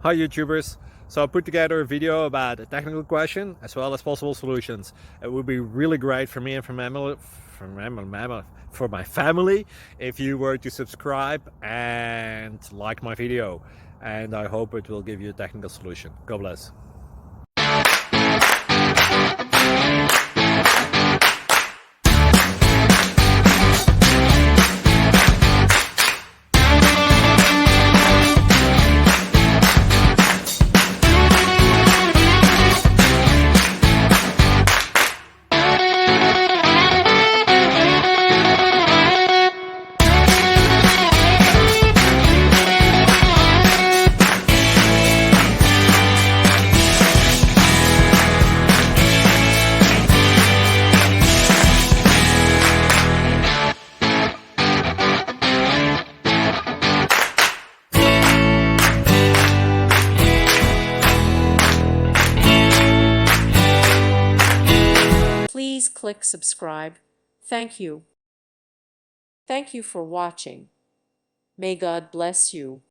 Hi YouTubers! So I put together a video about a technical question as well as possible solutions. It would be really great for me and for my family if you were to subscribe and like my video. And I hope it will give you a technical solution. God bless. Please click subscribe. Thank you. Thank you for watching. May God bless you.